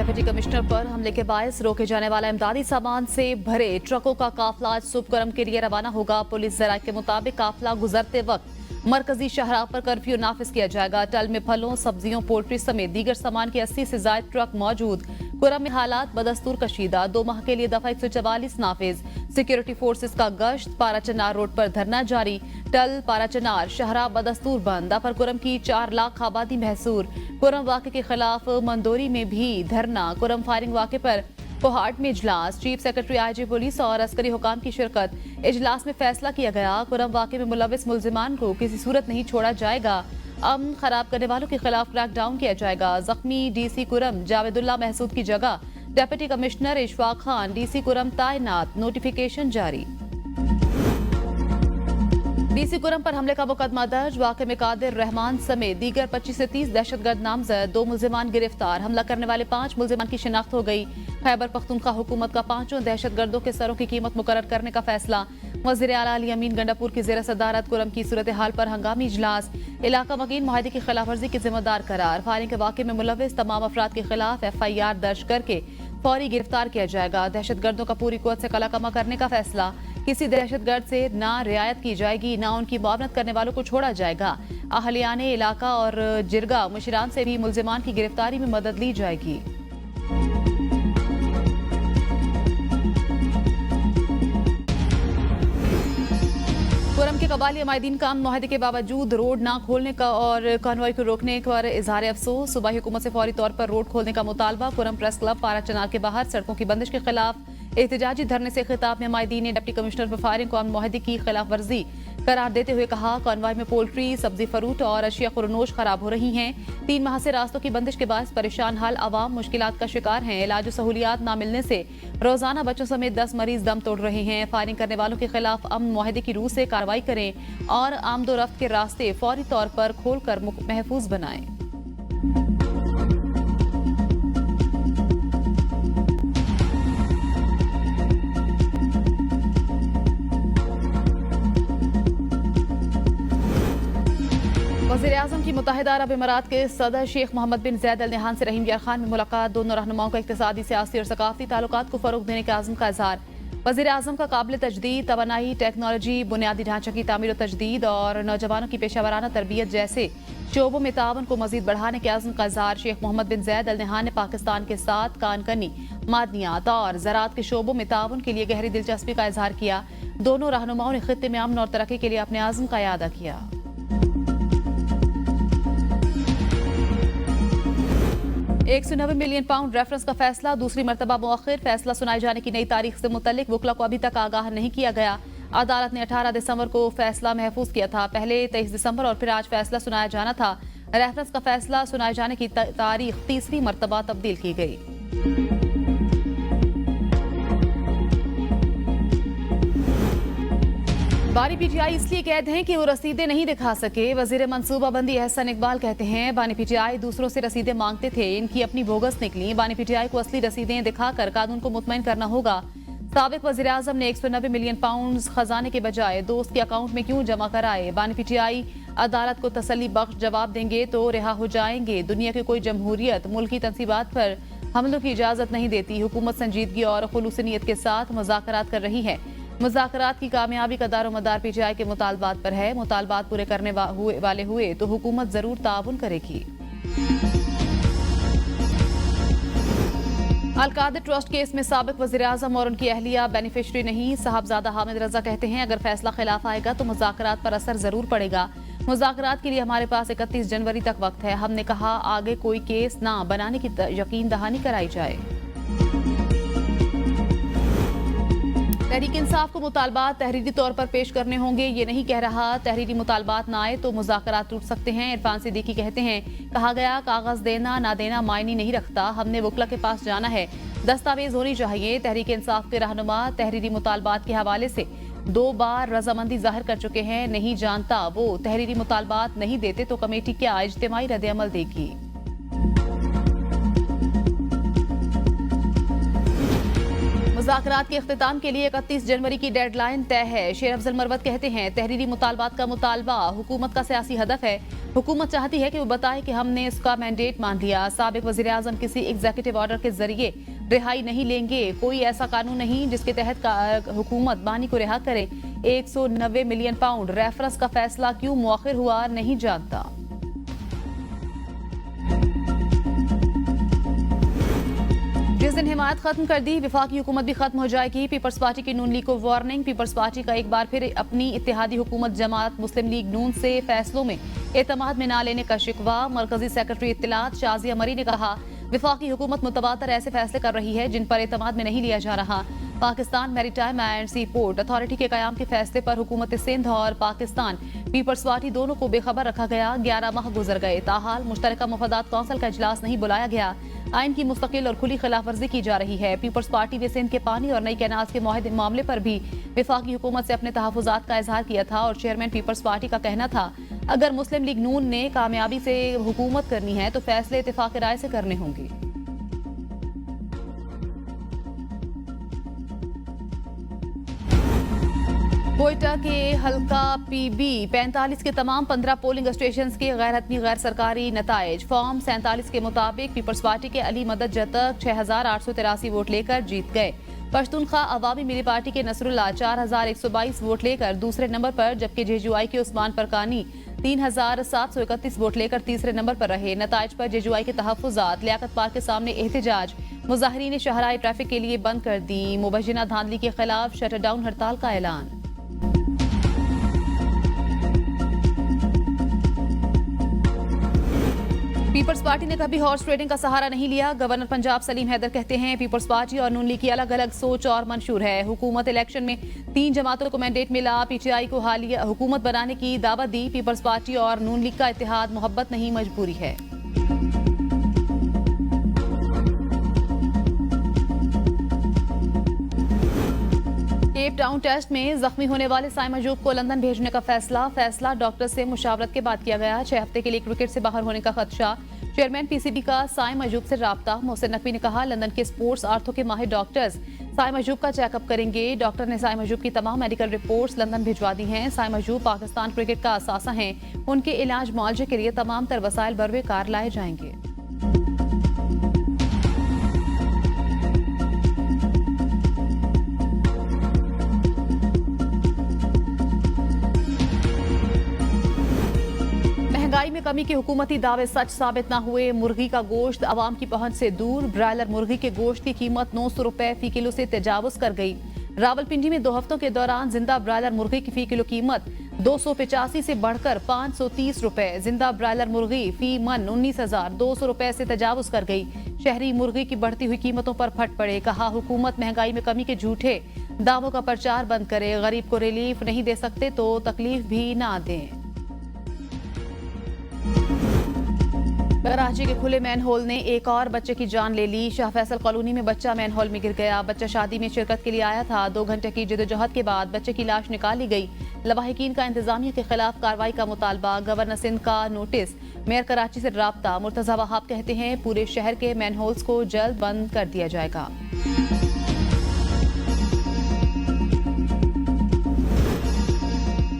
Deputy commissioner पर हमले के बायस रोके जाने वाला इमदादी सामान से भरे ट्रकों का काफिला आज सुबह के लिए रवाना होगा। पुलिस जराये के मुताबिक काफिला गुजरते वक्त मरकजी शाहराह पर कर्फ्यू नाफिज किया जाएगा। टल में फलों, सब्जियों, पोल्ट्री समेत दीगर सामान के 80 से ज्यादा ट्रक मौजूद। कुरम में हालात बदस्तूर कशीदा, 2 माह के लिए दफा 144 नाफिज। सिक्योरिटी फोर्सेस का गश्त, पाराचनार रोड पर धरना जारी। टल, पाराचनार शाहराह बदस्तूर बंद। अपर कुरम की 4 लाख आबादी महसूर। कुरम वाक़े के खिलाफ मंदोरी में भी धरना। कुरम फायरिंग वाक़े पर कोहाट में इजलास। चीफ सेक्रेटरी आईजी पुलिस और अस्करी हुकाम की शिरकत। इजलास में फैसला किया गया, कुरम वाक़े में मुलविस मुल्जिमान को किसी सूरत नहीं छोड़ा जाएगा। अमन खराब करने वालों के खिलाफ क्रैकडाउन किया जाएगा। जख्मी डीसी कुरम जावेदुल्ला महसूद की जगह deputy commissioner Ishfaq Khan DC Kurram तैनात। नोटिफिकेशन जारी। डीसी कुरम पर हमले का मुकदमा दर्ज। वाक़े में कादिर रहमान समेत दीगर 25 से 30 दहशतगर्द नामजद। 2 मुल्जिमान गिरफ्तार। हमला करने वाले 5 मुल्जिमान की शिनाख्त हो गई। खैबर पख्तूनख्वा हुकूमत का 5 दहशतगर्दों के सरों की कीमत मुकर्रर करने का फैसला। वज़ीर आला अली अमीन गंडापुर की ज़ेर सदारत कुरम की सूरत हाल पर हंगामी इजलास। इलाका मकीन मुआहदे की खिलाफ वर्जी के जिम्मेदार करार। फायरिंग के वाक़े में मुलविस तमाम अफराद के खिलाफ FIR दर्ज करके फौरी गिरफ्तार किया जाएगा। दहशतगर्दों का पूरी कुव्वत से कलाकमा करने का फैसला। किसी दहशतगर्द से ना रियायत की जाएगी, ना उनकी मुआवनत करने वालों को छोड़ा जाएगा। अहलियाने इलाका और जिरगा मुशीरान से भी मुल्जिमान की गिरफ्तारी में मदद ली जाएगी। कुरम के कबाली अमायदीन का मुआहदे के बावजूद रोड ना खोलने का और कॉन्वॉय को रोकने पर इजहार अफसोस। सूबाई हुकूमत से फौरी तौर पर रोड खोलने का मुतालबा। कुरम प्रेस क्लब पाराचनार के बाहर सड़कों की बंदिश के खिलाफ एहतजाजी धरने से खिताब में अमायदीन ने डिप्टी कमिश्नर पर फायरिंग को मुआहदे की खिलाफ वर्जी करार देते हुए कहा, कॉन्वॉय में पोल्ट्री, सब्जी, फरूट और अशिया खुरनोश खराब हो रही हैं। 3 माह से रास्तों की बंदिश के बाद परेशान हाल अवाम मुश्किलात का शिकार हैं। इलाज सहूलियात न मिलने से रोजाना बच्चों समेत 10 मरीज दम तोड़ रहे हैं। फायरिंग करने वालों के खिलाफ अमन मुआहदे की रूह से कार्रवाई करें और आमदोरफ्त के रास्ते फौरी तौर पर खोलकर महफूज बनाएं। वज़ीर-ए-आज़म की मुत्तहिदा अरब इमारात के सदर शेख मोहम्मद बिन ज़ैद अल नहयान से रहीम यार खान में मुलाकात। दोनों रहनुमाओं का इक़्तिसादी, सियासी और सकाफ़ती ताल्लुकात को फ़रोग़ देने के आज़म का इज़हार। वज़ीर-ए-आज़म का काबिल तजदीद तवानाई, टेक्नोलॉजी, बुनियादी ढांचे की तामीर और तजदीद और नौजवानों की पेशा वराना तरबियत जैसे शोबों में ताउन को मज़ीद बढ़ाने के आज़म का इज़हार। शेख मोहम्मद बिन ज़ैद अल नहयान ने पाकिस्तान के साथ कानकनी, मादनियात और ज़राअत के शोबों में ताउन के लिए गहरी दिलचस्पी का इज़हार किया। दोनों रहनुमाओं ने खित्ते में अमन और तरक्की के लिए अपने आज़म का इयादा किया। 190 मिलियन पाउंड रेफरेंस का फैसला दूसरी मरतबा मुअख्खर। फैसला सुनाए जाने की नई तारीख से मुतल्लिक वकला को अभी तक आगाह नहीं किया गया। अदालत ने 18 दिसंबर को फैसला महफूज किया था। पहले 23 दिसंबर और फिर आज फैसला सुनाया जाना था। रेफरेंस का फैसला सुनाए जाने की तारीख तीसरी मरतबा तब्दील की गई। बानी PTI इसलिए कैद हैं कि वो रसीदें नहीं दिखा सके। वजीर मंसूबाबंदी एहसन इकबाल कहते हैं, बानी PTI दूसरों से रसीदें मांगते थे, इनकी अपनी बोगस निकली। बानी PTI को असली रसीदें दिखाकर कानून को मुतमईन करना होगा। साबिक वजीर आजम ने 190 मिलियन पाउंड खजाने के बजाय दोस्त के अकाउंट में क्यों जमा कराए। बानी PTI अदालत को तसल्ली बख्श जवाब देंगे तो रिहा हो जाएंगे। दुनिया की कोई जमहूरियत मुल्की तंसीबात पर हमलों की इजाजत नहीं देती। हुकूमत संजीदगी और खुलूस नीयत के साथ मुज़ाकरात कर रही है। मुज़ाकरात की कामयाबी का दारोमदार PTI के मुतालबात पर है। मुतालबात पूरे करने वाले हुए तो हुकूमत जरूर ताउन करेगी। अल-कादिर ट्रस्ट केस में साबिक वज़ीर आज़म और उनकी अहलिया बेनिफिशरी नहीं। साहबजादा हामिद रजा कहते हैं, अगर फैसला खिलाफ आएगा तो मुज़ाकरात पर असर जरूर पड़ेगा। मुज़ाकरात के लिए हमारे पास 31 जनवरी तक वक्त है। हमने कहा आगे कोई केस ना बनाने की यकीन दहानी कराई जाए। तहरीक इंसाफ को मुतालबात तहरीरी तौर पर पेश करने होंगे। ये नहीं कह रहा तहरीरी मुतालबात ना आए तो मुज़ाकरात टूट सकते हैं। इरफान सिद्दीकी कहते हैं, कहा गया कागज देना ना देना मायने नहीं रखता। हमने वकला के पास जाना है, दस्तावेज होनी चाहिए। तहरीक इंसाफ के रहनुमा तहरीरी मुतालबात के हवाले से 2 बार रजामंदी जाहिर कर चुके हैं। नहीं जानता वो तहरीरी मुतालबात नहीं देते तो कमेटी क्या इज्तिमाई रद्द-ए-अमल देगी। मुज़ाकरात के इख्तिताम के लिए 31 जनवरी की डेडलाइन तय है। शेर अफजल मरवत कहते हैं, तहरीरी मुतालबात का मुतालबा हुकूमत का सियासी हदफ है। हुकूमत चाहती है कि वो बताए कि हमने इसका मैंडेट मान लिया। साबिक वज़ीर आज़म किसी एग्जीक्यूटिव ऑर्डर के जरिए रिहाई नहीं लेंगे। कोई ऐसा कानून नहीं जिसके तहत हुकूमत बानी को रिहा करे। 190 मिलियन पाउंड रेफरेंस का फैसला क्यों मुअख्खर हुआ, नहीं जानता। जिस दिन हिमायत खत्म कर दी, विफाकी हुकूमत भी खत्म हो जाएगी। पीपल्स पार्टी की नून लीग को वार्निंग। पीपल्स पार्टी का एक बार फिर अपनी इत्तेहादी हुकूमत जमात मुस्लिम लीग नून से फैसलों में एतमाद में ना लेने का शिकवा। मरकजी सेक्रेटरी इत्तलात शाजिया मरी ने कहा, विफाकी हुकूमत मुतबातर ऐसे फैसले कर रही है जिन पर एतमाद में नहीं लिया जा रहा। Pakistan maritime and sea port authority के कयाम के फैसले पर हुकूमत सिंध और पाकिस्तान पीपल्स पार्टी दोनों को बेखबर रखा गया। 11 माह गुजर गए, ताहाल मुश्तरका मफादात कौंसिल का इजलास नहीं बुलाया गया। आइन की मुस्तकिल और खुली खिलाफवर्जी की जा रही है। पीपल्स पार्टी ने सिंध के पानी और नई कैनाल्स के मुआहदे मामले पर भी विफाकी हुकूमत से अपने तहफुजात का इजहार किया था और चेयरमैन पीपल्स पार्टी का कहना था, अगर मुस्लिम लीग नून ने कामयाबी से हुकूमत करनी है तो फैसले इत्तेफाक राय से करने होंगे। कोयटा के हल्का पीबी 45 के तमाम 15 पोलिंग स्टेशन के गैर हतमी गैर सरकारी नताइज। फॉर्म 47 के मुताबिक पीपल्स पार्टी के अली मदद जतक 6,883 वोट लेकर जीत गए। पश्तूनख्वा अवामी मिली पार्टी के नसरुल्लाह 4,122 वोट लेकर दूसरे नंबर पर, जबकि जेजुआई के उस्मान परकानी 3,731 वोट लेकर तीसरे नंबर पर रहे। नताइज पर जेजुआई के तहफुजात। लियाकत पार्क के सामने एहतजाज। मुजाहिरीन शहराई ट्रैफिक के लिए बंद कर दी। मुबैना धांधली के खिलाफ शटरडाउन हड़ताल का ऐलान। पीपल्स पार्टी ने कभी हॉर्स ट्रेडिंग का सहारा नहीं लिया। गवर्नर पंजाब सलीम हैदर कहते हैं, पीपल्स पार्टी और नून लीग की अलग अलग सोच और मंशूर है। हुकूमत इलेक्शन में 3 जमातों को मैंडेट मिला। पीटीआई को हालिया हुकूमत बनाने की दावत दी। पीपल्स पार्टी और नून लीग का इत्तेहाद मोहब्बत नहीं, मजबूरी है। केप टाउन टेस्ट में जख्मी होने वाले साइम अयूब को लंदन भेजने का फैसला डॉक्टर से मुशावरत के बाद किया गया। 6 हफ्ते के लिए क्रिकेट से बाहर होने का खदशा। चेयरमैन पीसीबी का साइम अयूब से राब्ता। मोहसिन नकवी ने कहा, लंदन के स्पोर्ट्स आर्थो के माहिर डॉक्टर्स साइम अयूब का चेकअप करेंगे। डॉक्टर ने साइम अयूब की तमाम मेडिकल रिपोर्ट्स लंदन भिजवा दी हैं। साइम अयूब पाकिस्तान क्रिकेट का असासा हैं। उनके इलाज मुआवजे के लिए तमाम तर वसाइल बरवे कार लाए जाएंगे। महंगाई में कमी के हुकूमती दावे सच साबित न हुए। मुर्गी का गोश्त आवाम की पहुंच से दूर। ब्रायलर मुर्गी के गोश्त की कीमत 900 रुपए फी किलो से तजावुज कर गई। रावलपिंडी में 2 हफ्तों के दौरान जिंदा ब्रायलर मुर्गी की फी किलो कीमत 285 से बढ़कर 530 रुपए। जिंदा ब्रायलर मुर्गी फी मन 19,200 रुपए से तजावुज कर गई। शहरी मुर्गी की बढ़ती हुई कीमतों पर फट पड़े। कहा, हुकूमत महंगाई में कमी के झूठे दावों का प्रचार बंद करे। गरीब को रिलीफ नहीं दे सकते तो तकलीफ भी ना दें। कराची के खुले मैनहोल ने एक और बच्चे की जान ले ली। शाह फैसल कॉलोनी में बच्चा मैनहोल में गिर गया। बच्चा शादी में शिरकत के लिए आया था। 2 घंटे की जदोजहद के बाद बच्चे की लाश निकाली गई। लवाहिकीन का इंतजामिया के खिलाफ कार्रवाई का मुतालबा। गवर्नर सिंध का नोटिस। मेयर कराची से राब्ता। मुर्तजा वहाब कहते हैं, पूरे शहर के मैनहोल्स को जल्द बंद कर दिया जाएगा।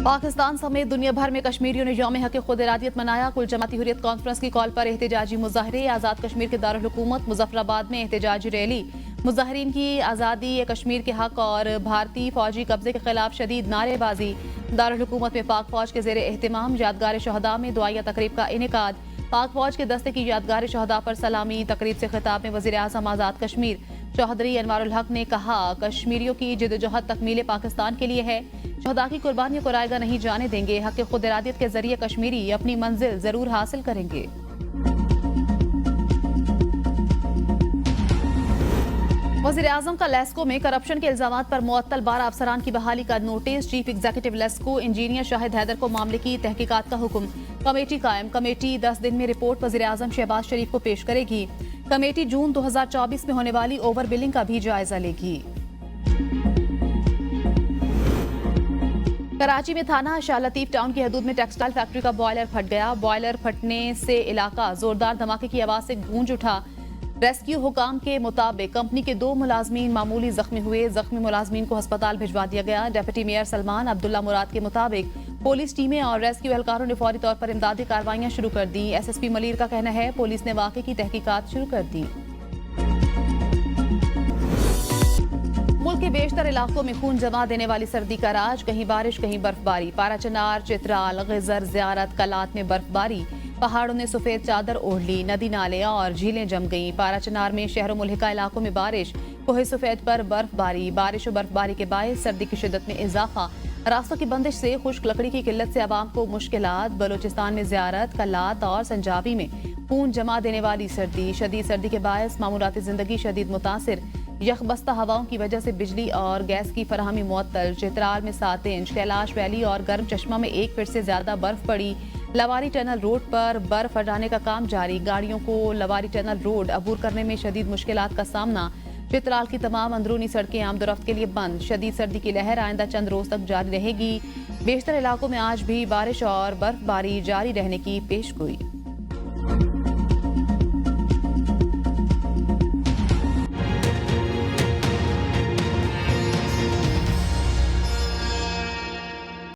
पाकिस्तान समेत दुनिया भर में कश्मीरियों ने यौम हक खुद इरादियत मनाया। कुल जमाती हुर्रियत कॉन्फ्रेंस की कॉल पर एहतजाजी मुजाहरे। आज़ाद कश्मीर के दारुल हुकूमत मुजफ्फराबाद में एहतजाजी रैली। मुजाहरीन की आज़ादी कश्मीर के हक और भारतीय फौजी कब्जे के खिलाफ शदीद नारेबाजी। दारुल हुकूमत में पाक फौज के जेर एहतमाम यादगार शहदा में दुआया तकरीब का इनेकाद। पाक फौज के दस्ते की यादगार शहदा पर सलामी तकरीब से खिताब में वज़ीर आज़म आज़ाद कश्मीर चौधरी अनवारुल हक ने कहा, कश्मीरियों की जिद्दोजहद तकमील पाकिस्तान के लिए है। शहदा की कुर्बानियों को रायगा नहीं जाने देंगे। हक खुद इरादियत के जरिए कश्मीरी अपनी मंजिल जरूर हासिल करेंगे। वज़ीर आज़म का लेस्को में करप्शन के इल्जामात पर मुअत्तल 12 अफसरान की बहाली का नोटिस। Chief executive LESCO engineer Shahid Haider को मामले की तहकीकात का हुक्म। कमेटी कायम। कमेटी 10 दिन में रिपोर्ट वज़ीर आज़म शहबाज शरीफ को पेश करेगी। कमेटी जून 2024 में होने वाली ओवर बिलिंग का भी जायजा लेगी। कराची में थाना शाह लतीफ टाउन की हदूद में टेक्सटाइल फैक्ट्री का बॉयलर फट गया। बॉयलर फटने से इलाका जोरदार धमाके की आवाज से गूंज उठा। रेस्क्यू हुकाम के मुताबिक कंपनी के 2 मुलाजमीन मामूली जख्मी हुए। जख्मी मुलाजमीन को अस्पताल भिजवा दिया गया। डिप्टी मेयर सलमान अब्दुल्ला मुराद के मुताबिक पुलिस टीमें और रेस्क्यू एहलकारों ने फौरी तौर पर इमदादी कार्रवाइयां शुरू कर दी। एसएसपी मलिर का कहना है पुलिस ने वाकये की तहकीकात शुरू कर दी। मुल्क के बेशतर इलाकों में खून जमा देने वाली सर्दी का राज, कहीं बारिश कहीं बर्फबारी। पाराचनार, चित्राल, गिजर, ज़ियारत, कलात में बर्फबारी। पहाड़ों ने सफेद चादर ओढ़ ली। नदी नाले और झीलें जम गईं। पाराचनार में शहरों मुल्हिका इलाकों में बारिश, कोहे सफेद पर बर्फबारी। बारिश और बर्फबारी के बायस सर्दी की शिद्दत में इजाफा। रास्तों की बंदिश से खुश्क लकड़ी की किल्लत से आवाम को मुश्किलात। बलूचिस्तान में ज़ियारत, कलात और संजाबी में खून जमा देने वाली सर्दी। शदीद सर्दी के बायस मामूलाती जिंदगी शदीद मुतासिर। यखबस्ता हवाओं की वजह से बिजली और गैस की फराहमी मुअत्तल। चित्राल में 7 इंच, कैलाश वैली और गर्म चश्मा में 1 फीट से ज्यादा बर्फ पड़ी। लवारी टनल रोड पर बर्फ हटाने का काम जारी। गाड़ियों को लवारी टनल रोड अबूर करने में शदीद मुश्किलात का सामना। चित्राल की तमाम अंदरूनी सड़कें आमदोरफ्त के लिए बंद। शदीद सर्दी की लहर आइंदा चंद रोज तक जारी रहेगी। बेशतर इलाकों में आज भी बारिश और बर्फबारी जारी रहने की पेशगोई।